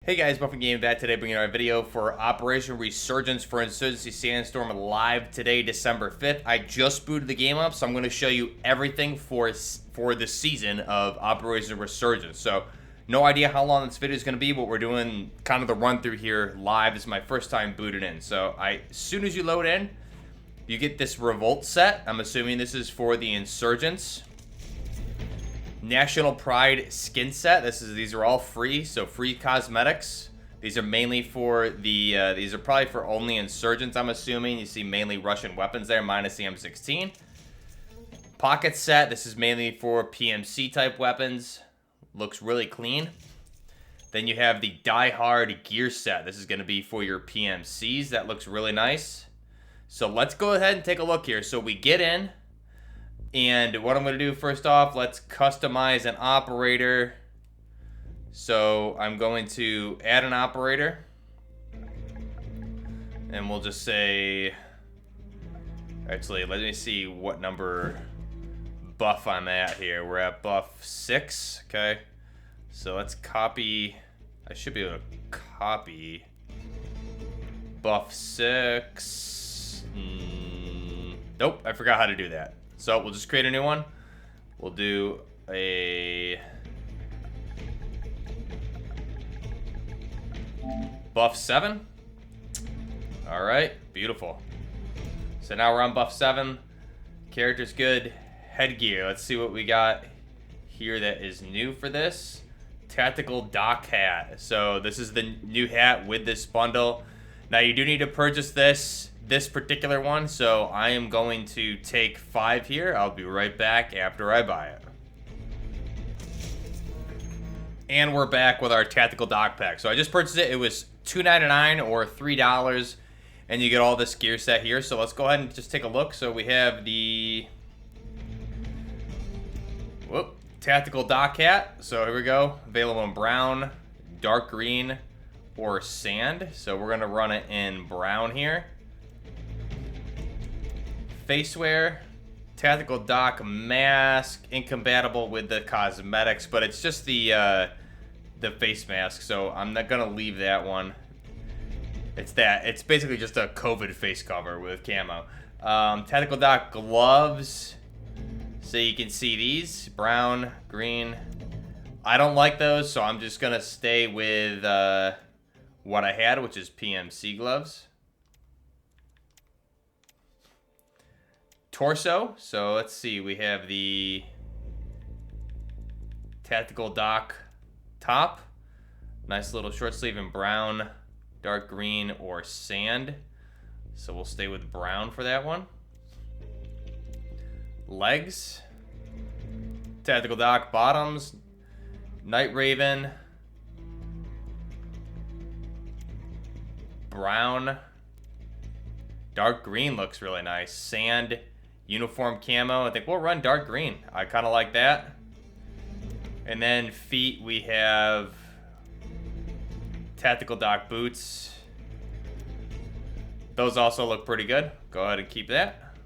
Hey guys, Buffing Game back today, bringing our video for Operation Resurgence for Insurgency Sandstorm live today, December 5th. I just booted the game up, so I'm going to show you everything for the season of Operation Resurgence. So, no idea how long this video is going to be, but we're doing kind of the run through here live. This is my first time booted in. So, as soon as you load in, you get this Revolt set. I'm assuming this is for the Insurgents. National Pride skin set. These are all free, so free cosmetics. These are mainly for the these are probably for only insurgents, I'm assuming. You see mainly Russian weapons there, minus the M16. Pocket set. This is mainly for PMC type weapons. Looks really clean. Then you have the Die Hard gear set. This is going to be for your PMCs. That looks really nice. So let's go ahead and take a look here. So we get in. And what I'm going to do first off, let's customize an operator. So I'm going to add an operator. And we'll just say, actually, let me see what number buff I'm at here. We're at buff 6, okay? So let's copy, I should be able to copy buff 6. Nope, I forgot how to do that. So we'll just create a new one. We'll do a buff 7. All right, beautiful. So now we're on buff 7. Character's good. Headgear. Let's see what we got here that is new for this. Tactical Dock Hat. So this is the new hat with this bundle. Now you do need to purchase this particular one, so I am going to take 5 here. I'll be right back after I buy it. And we're back with our Tactical Dock Pack. So I just purchased it. It was $2.99 or $3, and you get all this gear set here. So let's go ahead and just take a look. So we have the Tactical Dock Hat. So here we go. Available in brown, dark green, or sand. So we're gonna run it in brown here. Facewear, Tactical Dock Mask, incompatible with the cosmetics, but it's just the face mask, so I'm not gonna leave that one. It's basically just a COVID face cover with camo. Tactical Dock Gloves, so you can see these, brown, green. I don't like those, so I'm just gonna stay with what I had, which is PMC gloves. Torso, so let's see, we have the Tactical Dock top, nice little short sleeve in brown, dark green, or sand, so we'll stay with brown for that one. Legs, Tactical Dock bottoms, Night Raven, brown, dark green looks really nice, sand, uniform camo. I think we'll run dark green. I kind of like that. And then feet, we have Tactical Dock boots. Those also look pretty good. Go ahead and keep that.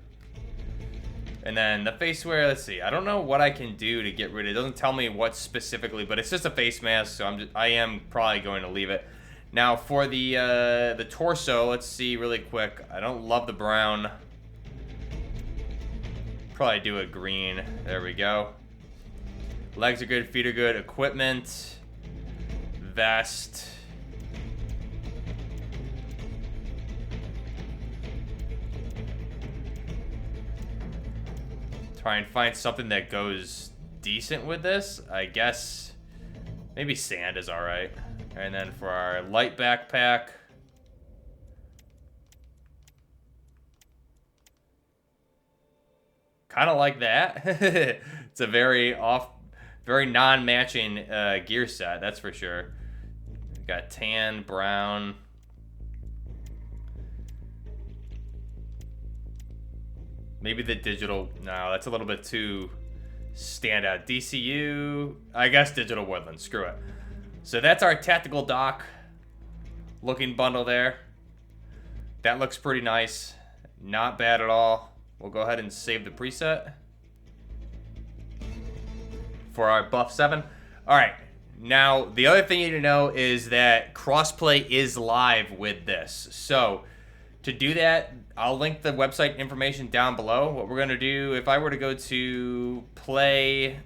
And then the face wear, let's see. I don't know what I can do to get rid of it. It doesn't tell me what specifically, but it's just a face mask, so I am probably going to leave it. Now for the torso, let's see really quick. I don't love the brown. Probably do a green. There we go. Legs are good, feet are good. Equipment, vest. Try and find something that goes decent with this. I guess maybe sand is all right. And then for our light backpack, kind of like that. It's a very non-matching gear set, that's for sure. We've got tan, brown. Maybe the digital, no, that's a little bit too standout. DCU, I guess digital woodland, screw it. So that's our Tactical Dock looking bundle there. That looks pretty nice. Not bad at all. We'll go ahead and save the preset for our buff 7. All right, Now, the other thing you need to know is that Crossplay is live with this. So, to do that, I'll link the website information down below. What we're going to do, if I were to go to play...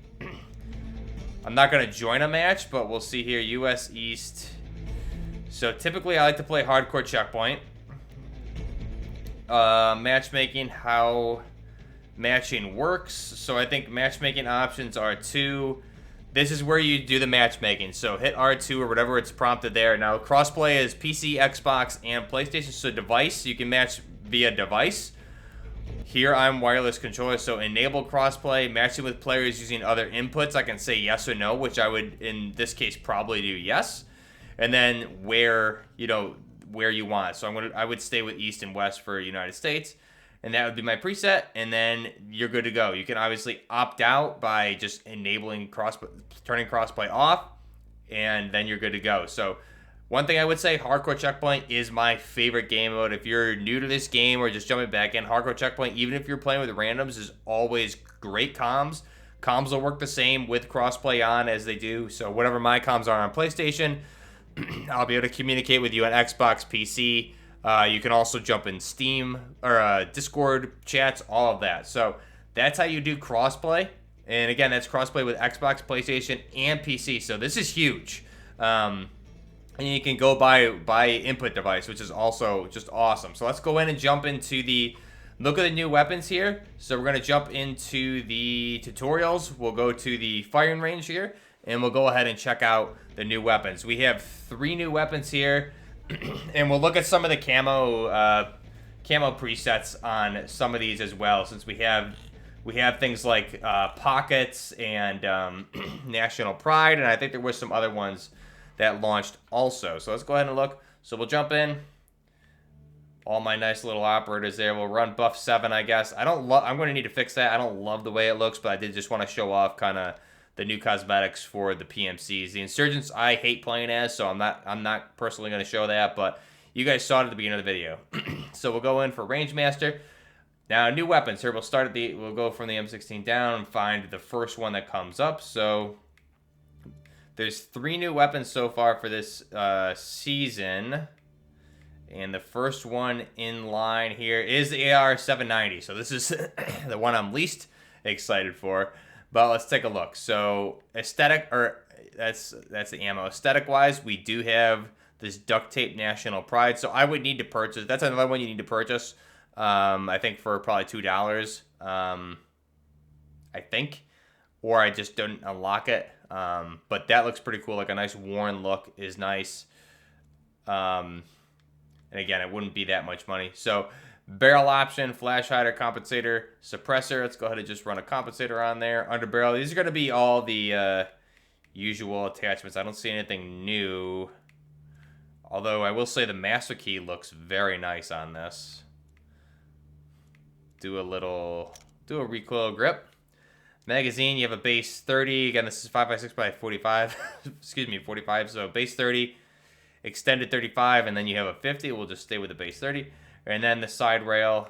I'm not going to join a match, but we'll see here, US East. So, typically, I like to play Hardcore Checkpoint. Matchmaking, how matching works. So, I think matchmaking options are 2... This is where you do the matchmaking. So hit R2 or whatever it's prompted there. Now, crossplay is PC, Xbox, and PlayStation. So device, you can match via device. Here, I'm wireless controller. So enable crossplay, matching with players using other inputs. I can say yes or no, which I would, in this case, probably do yes. And then where you want. So I would stay with East and West for United States. And that would be my preset, and then you're good to go. You can obviously opt out by just enabling turning crossplay off, and then you're good to go. So one thing I would say, Hardcore Checkpoint is my favorite game mode. If you're new to this game or just jumping back in, Hardcore Checkpoint, even if you're playing with randoms, is always great comms. Comms will work the same with crossplay on as they do. So whatever my comms are on PlayStation, I'll be able to communicate with you on Xbox, PC. You can also jump in Steam or Discord chats, all of that. So that's how you do crossplay. And again, that's crossplay with Xbox, PlayStation, and PC. So this is huge. And you can go by input device, which is also just awesome. So let's go in and jump into the look at the new weapons here. So we're going to jump into the tutorials. We'll go to the firing range here, and we'll go ahead and check out the new weapons. We have 3 new weapons here. And we'll look at some of the camo presets on some of these as well, since we have things like pockets and national pride, and I think there were some other ones that launched also. So let's go ahead and look. So we'll jump in. All my nice little operators there. We'll run buff 7, I guess. I'm going to need to fix that. I don't love the way it looks, but I did just want to show off kind of the new cosmetics for the PMCs. The Insurgents I hate playing as, so I'm not personally going to show that, but you guys saw it at the beginning of the video. So we'll go in for Range Master. Now, new weapons here. We'll go from the M16 down and find the first one that comes up. So there's 3 new weapons so far for this season. And the first one in line here is the AR-790. So this is the one I'm least excited for. But let's take a look. So that's the ammo. Aesthetic wise, we do have this duct tape national pride. So I would need to purchase. That's another one you need to purchase. I think for probably $2. I think, or I just don't unlock it. But that looks pretty cool. Like a nice worn look is nice. And again, it wouldn't be that much money. So barrel option, flash hider, compensator, suppressor. Let's go ahead and just run a compensator on there. Under barrel. These are going to be all the usual attachments. I don't see anything new. Although I will say the master key looks very nice on this. Do a recoil grip. Magazine, you have a base 30. Again, this is 5.56 by 45. Excuse me, 45. So base 30, extended 35, and then you have a 50. We'll just stay with the base 30. And then the side rail,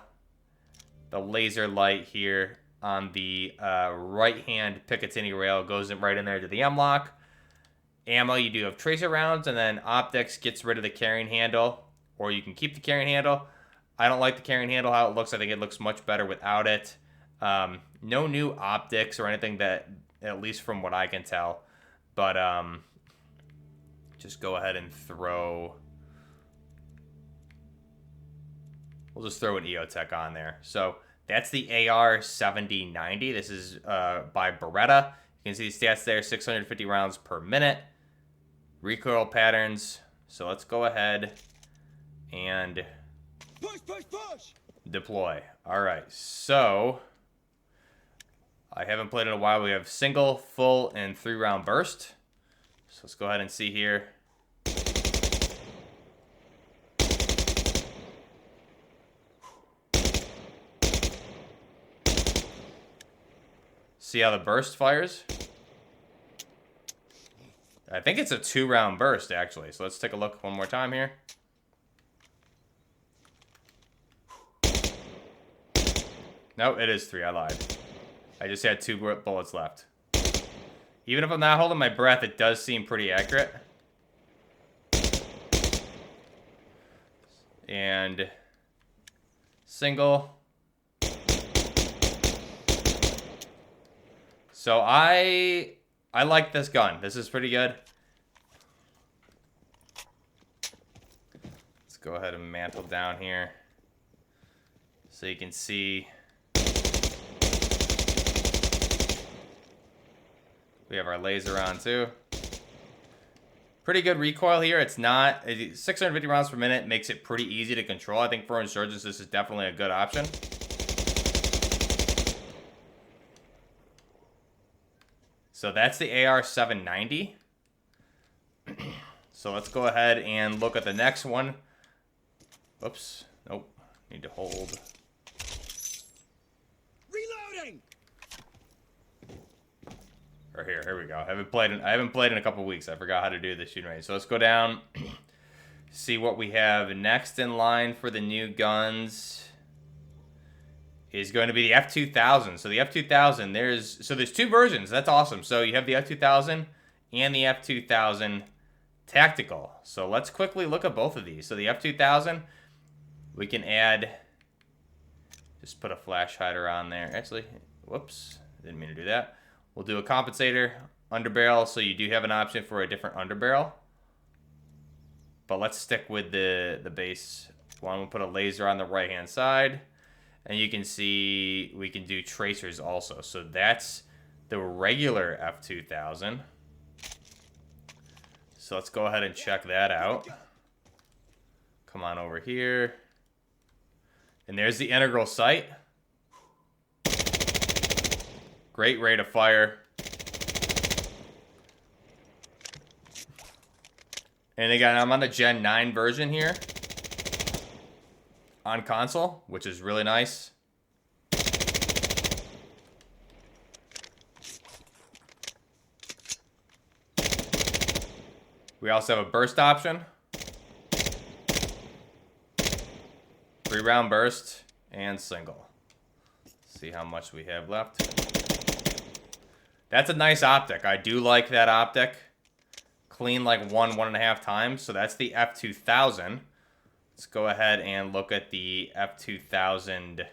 the laser light here on the right-hand Picatinny rail goes right in there to the M-lock. Ammo, you do have tracer rounds, and then optics gets rid of the carrying handle, or you can keep the carrying handle. I don't like the carrying handle, how it looks. I think it looks much better without it. No new optics or anything that, at least from what I can tell. But just go ahead and throw... We'll just throw an EOTech on there. So that's the AR-7090. This is by Beretta. You can see the stats there, 650 rounds per minute. Recoil patterns. So let's go ahead and push. Deploy. All right, so I haven't played in a while. We have single, full, and 3-round burst. So let's go ahead and see here. See how the burst fires? I think it's a 2-round burst, actually. So let's take a look one more time here. No, it is 3. I lied. I just had 2 bullets left. Even if I'm not holding my breath, it does seem pretty accurate. And single. So I like this gun. This is pretty good. Let's go ahead and mantle down here so you can see. We have our laser on too. Pretty good recoil here. It's not 650 rounds per minute makes it pretty easy to control. I think for Insurgence, this is definitely a good option. So that's the AR-790. So let's go ahead and look at the next one. Oops. Nope. Need to hold. Reloading. Or here we go. I haven't played in a couple weeks. I forgot how to do this shooting range. So let's go down, see what we have next in line for the new guns. Is going to be the F2000. So the F2000, there's two versions. That's awesome. So you have the F2000 and the F2000 Tactical. So let's quickly look at both of these. So the F2000, we can add, just put a flash hider on there. Actually, whoops, didn't mean to do that. We'll do a compensator, underbarrel, so you do have an option for a different underbarrel. But let's stick with the base one. We'll put a laser on the right-hand side. And you can see we can do tracers also. So that's the regular F2000. So let's go ahead and check that out. Come on over here. And there's the integral sight. Great rate of fire. And again, I'm on the Gen 9 version here on console, which is really nice. We also have a burst option. 3-round burst and single. See how much we have left. That's a nice optic. I do like that optic. Clean like 1.5 times. So that's the F2000. Let's go ahead and look at the F2000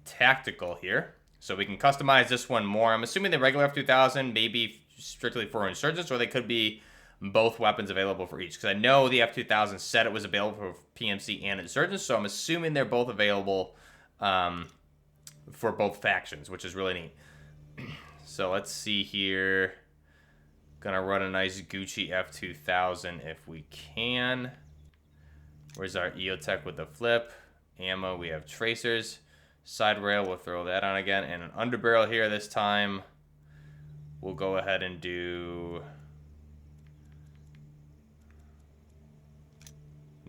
Tactical here. So we can customize this one more. I'm assuming the regular F2000 may be strictly for Insurgents, or they could be both weapons available for each. Because I know the F2000 said it was available for PMC and Insurgents, so I'm assuming they're both available for both factions, which is really neat. So let's see here. Gonna run a nice Gucci F2000 if we can. Where's our EOTech with the flip? Ammo, we have tracers. Side rail, we'll throw that on again. And an underbarrel here this time. We'll go ahead and do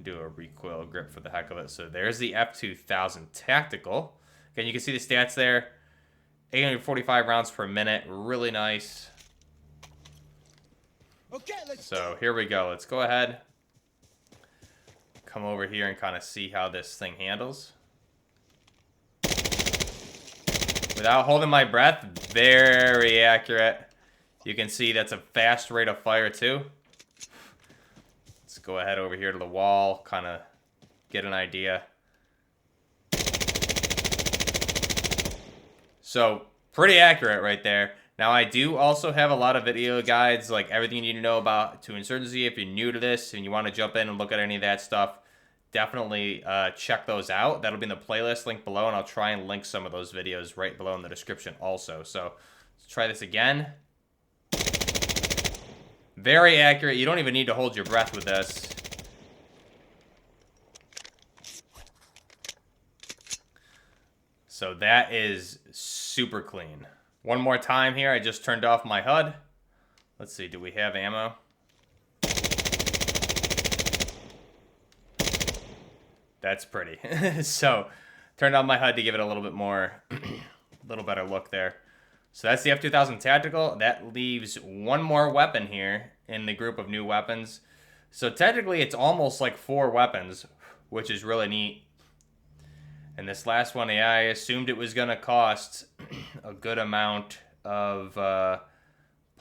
a recoil grip for the heck of it. So there's the F2000 Tactical. Again, you can see the stats there. 845 rounds per minute. Really nice. Okay, So here we go. Let's go ahead. Come over here and kind of see how this thing handles. Without holding my breath, very accurate. You can see that's a fast rate of fire too. Let's go ahead over here to the wall, kind of get an idea. So pretty accurate right there. Now I do also have a lot of video guides, like everything you need to know about to Insurgency. If you're new to this and you want to jump in and look at any of that stuff, definitely check those out. That'll be in the playlist link below, and I'll try and link some of those videos right below in the description also. So let's try this again. Very accurate. You don't even need to hold your breath with this. So that is super clean. One more time here. I just turned off my HUD. Let's see. Do we have ammo? That's pretty. So turned on my HUD to give it a little bit more, little better look there. So that's the F2000 Tactical. That leaves one more weapon here in the group of new weapons. So technically it's almost like 4 weapons, which is really neat. And this last one, yeah, I assumed it was going to cost a good amount of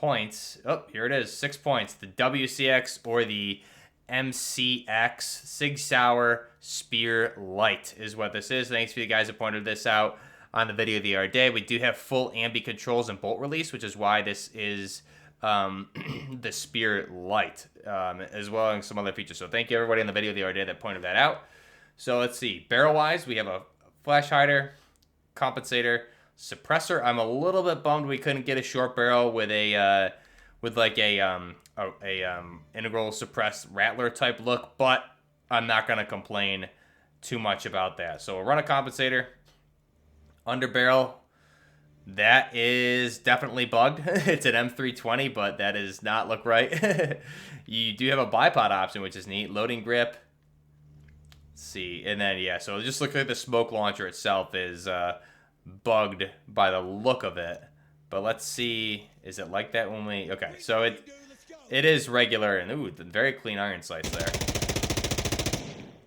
points. Oh, here it is. 6 points. The WCX or the MCX Sig Sauer Spear Light is what this is. Thanks for you guys who pointed this out on the video the other day. We do have full ambi controls and bolt release, which is why this is the Spear Light, as well as some other features. So thank you everybody in the video the other day that pointed that out. So let's see. Barrel-wise, we have a flash hider, compensator, suppressor. I'm a little bit bummed we couldn't get a short barrel with a integral suppressed rattler type look, but I'm not gonna complain too much about that. So we'll run a compensator. Under barrel, that is definitely bugged. It's an M320, but that does not look right. You do have a bipod option, which is neat. Loading grip. Let's see, and then yeah, so it just looks like the smoke launcher itself is bugged by the look of it. But let's see, is it like that when we... Okay, so it is regular, and ooh, very clean iron sights there.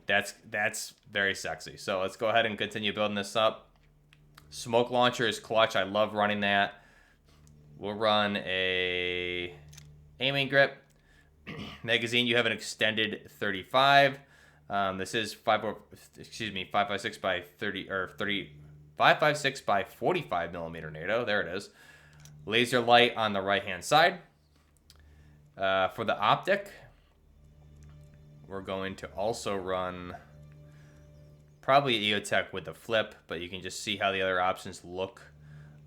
That's very sexy. So let's go ahead and continue building this up. Smoke launcher is clutch. I love running that. We'll run a aiming grip. Magazine, you have an extended 35. This is 5.56 by 30 or 5.56 by 45 millimeter NATO. There it is. Laser light on the right hand side. For the optic, we're going to also run probably EOTech with the flip, but you can just see how the other options look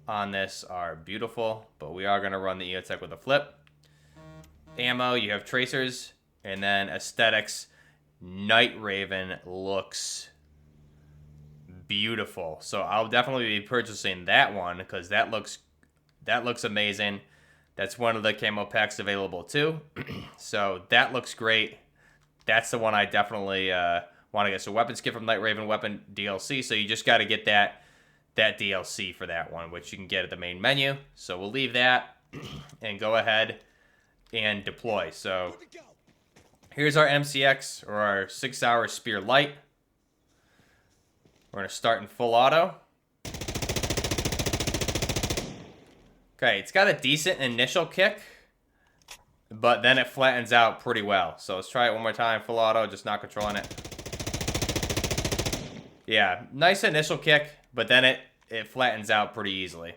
on this are beautiful. But we are going to run the EOTech with the flip. Ammo, you have tracers, and then aesthetics. Night Raven looks beautiful, so I'll definitely be purchasing that one because that looks amazing. That's one of the camo packs available too. So that looks great. That's the one I definitely want to get. So weapon skip from Night Raven, weapon DLC. So you just got to get that DLC for that one, which you can get at the main menu. So we'll leave that and go ahead and deploy. So here's our MCX or our 6 Sauer Spear Light. We're going to start in full auto. Okay, it's got a decent initial kick, but then it flattens out pretty well. So let's try it one more time, full auto, just not controlling it. Yeah, nice initial kick, but then it flattens out pretty easily.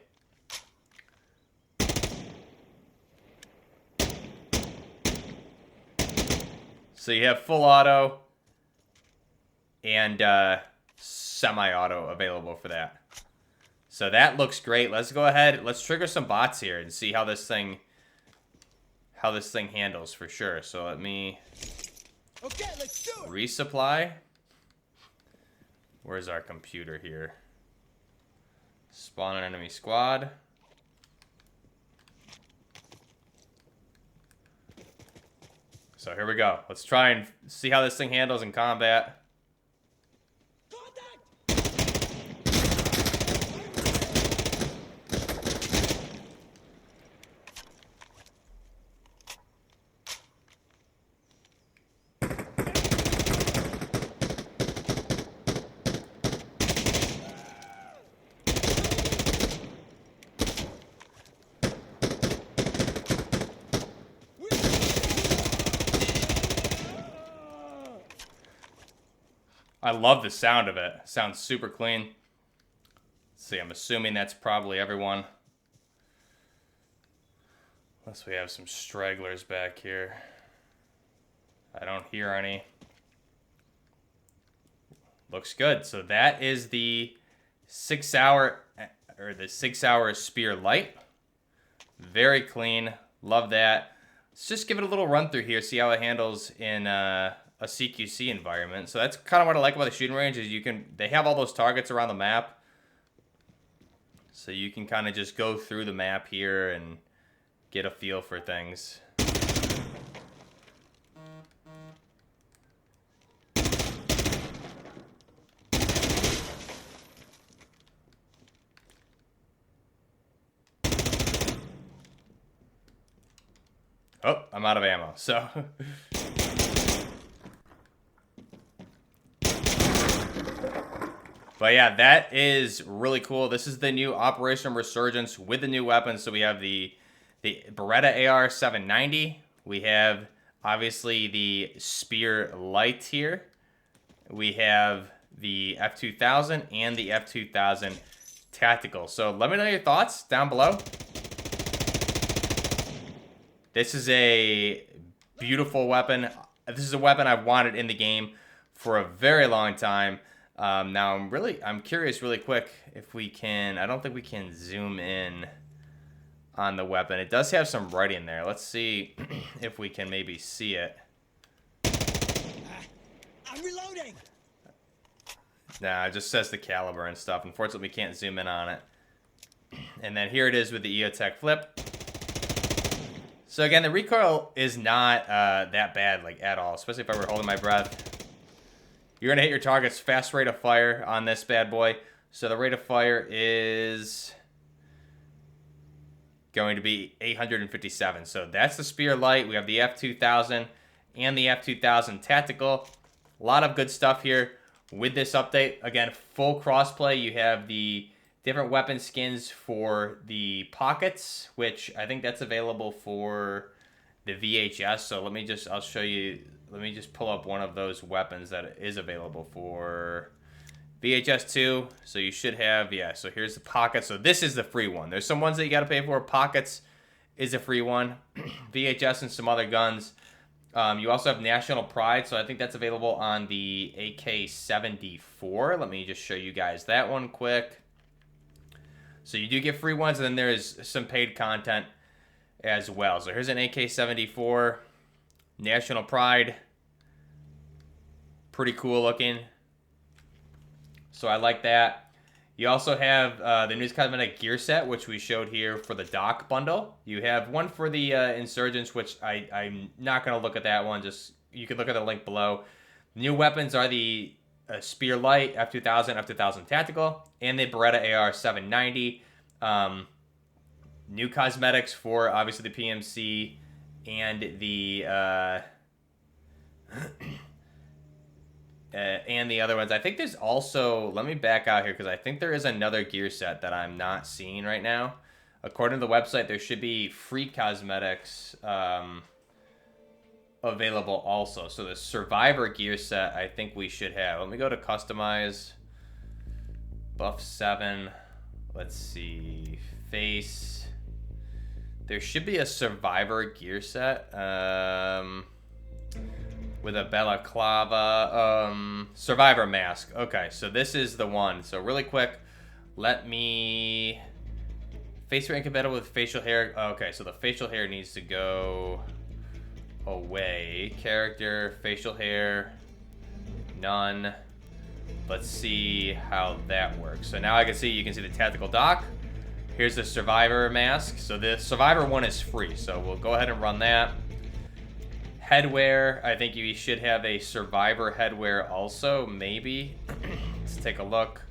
So you have full auto and semi-auto available for that. So that looks great. Let's go ahead. Let's trigger some bots here and see how this thing handles for sure. So let me resupply. Where's our computer here? Spawn an enemy squad. So here we go. Let's try and see how this thing handles in combat. I love the sound of it. Sounds super clean. Let's see, I'm assuming that's probably everyone. Unless we have some stragglers back here. I don't hear any. Looks good. So that is the 6 Sauer or the 6 Sauer Spear Light. Very clean. Love that. Let's just give it a little run through here, see how it handles in a CQC environment. So that's kind of what I like about the shooting range is they have all those targets around the map. So you can kind of just go through the map here and get a feel for things. Oh, I'm out of ammo, so. But yeah, that is really cool. This is the new Operation Resurgence with the new weapons. So we have the the Beretta AR 790. We have obviously the Spear Light here. We have the F2000 and the F2000 Tactical. So let me know your thoughts down below. This is a beautiful weapon. This is a weapon I've wanted in the game for a very long time. Now I'm curious really quick if we can, I don't think we can zoom in on the weapon. It does have some writing there. Let's see if we can maybe see it. I'm reloading. Nah, it just says the caliber and stuff. Unfortunately, we can't zoom in on it. And then here it is with the EOTech flip. So again, the recoil is not that bad, like at all, especially if I were holding my breath. You're gonna hit your target's fast rate of fire on this bad boy. So the rate of fire is going to be 857. So that's the Spear Light. We have the F2000 and the F2000 Tactical. A lot of good stuff here with this update. Again, full crossplay. You have the different weapon skins for the pockets, which I think that's available for the VHS. So I'll show you, let me just pull up one of those weapons that is available for VHS 2. So you should have, yeah, so here's the pocket. So this is the free one. There's some ones that you got to pay for. Pockets is a free one. VHS and some other guns. You also have National Pride, so I think that's available on the AK-74. Let me just show you guys that one quick. So you do get free ones, and then there's some paid content as well. So here's an AK-74, National Pride. Pretty cool looking. So I like that. You also have the new cosmetic gear set, which we showed here for the Doc bundle. You have one for the Insurgence, which I'm not going to look at that one. Just you can look at the link below. New weapons are the Spear Light, F2000, F2000 Tactical, and the Beretta AR 790. New cosmetics for obviously the PMC and the other ones. I think there's also, let me back out here because I think there is another gear set that I'm not seeing right now. According to the website, there should be free cosmetics available also. So the Survivor gear set, I think we should have. Let me go to customize. Buff 7. Let's see. Face. There should be a Survivor gear set. With a balaclava. Survivor mask. Okay, so this is the one. So really quick, let me... Face rate incompatible with facial hair. Okay, so the facial hair needs to go away. Character, facial hair, none. Let's see how that works. So now you can see the Tactical Doc. Here's the Survivor mask. So the Survivor one is free. So we'll go ahead and run that. Headwear, I think you should have a Survivor headwear also, maybe. Let's take a look.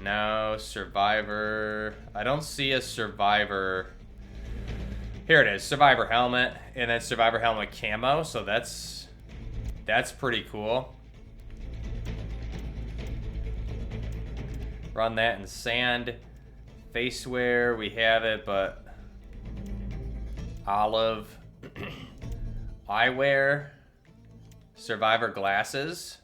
No, Survivor. I don't see a Survivor. Here it is, Survivor helmet, and then Survivor helmet camo, so that's pretty cool. Run that in sand. Face wear, we have it, but olive. Eyewear. Survivor glasses.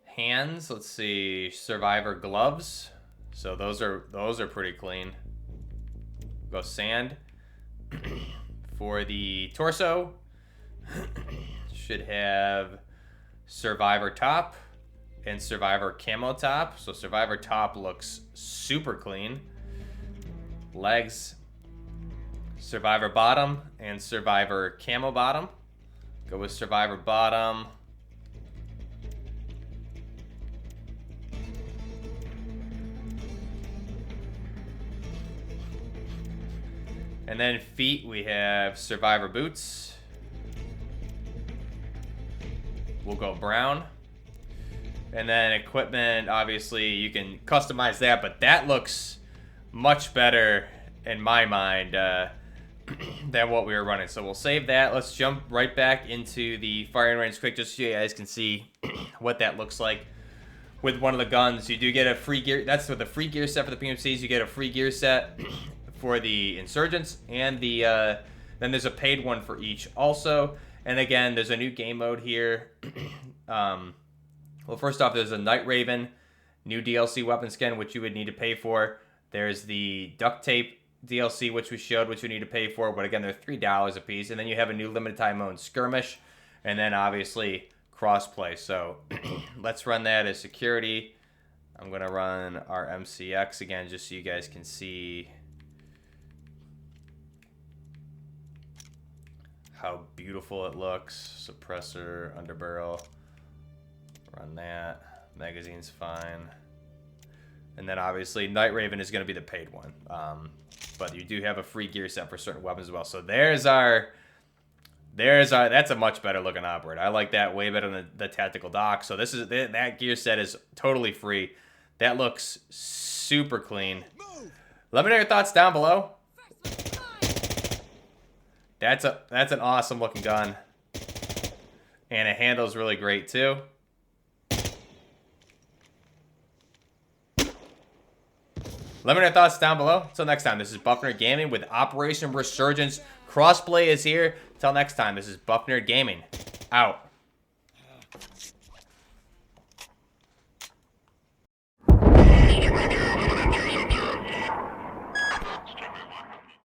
Hands, let's see, Survivor gloves. So those are pretty clean. Go sand. For the torso, should have Survivor top and Survivor camo top. So Survivor top looks super clean. Legs, Survivor bottom and Survivor camo bottom. Go with Survivor bottom. And then feet, we have Survivor boots. We'll go brown. And then equipment, obviously you can customize that, but that looks much better in my mind than what we were running. So we'll save that. Let's jump right back into the firing range quick, just so you guys can see what that looks like. With one of the guns, you do get a free gear. That's with the free gear set for the PMCs. You get a free gear set for the Insurgents, and the then there's a paid one for each also. And again, there's a new game mode here. Well, first off, there's a Night Raven new DLC weapon skin, which you would need to pay for. There's the duct tape DLC, which we showed, which you need to pay for. But again, they're $3 a piece. And then you have a new limited time mode skirmish, and then obviously crossplay. So let's run that as security. I'm gonna run our MCX again, just so you guys can see how beautiful it looks. Suppressor, underbarrel. Run that. Magazine's fine. And then obviously Night Raven is going to be the paid one. But you do have a free gear set for certain weapons as well. So that's a much better looking operator. I like that way better than the tactical dock. So that gear set is totally free. That looks super clean. Let me know your thoughts down below. That's an awesome looking gun. And it handles really great too. Let me know your thoughts down below. Until next time, this is Buff Nerd Gaming with Operation Resurgence. Crossplay is here. Until next time, this is Buff Nerd Gaming. Out.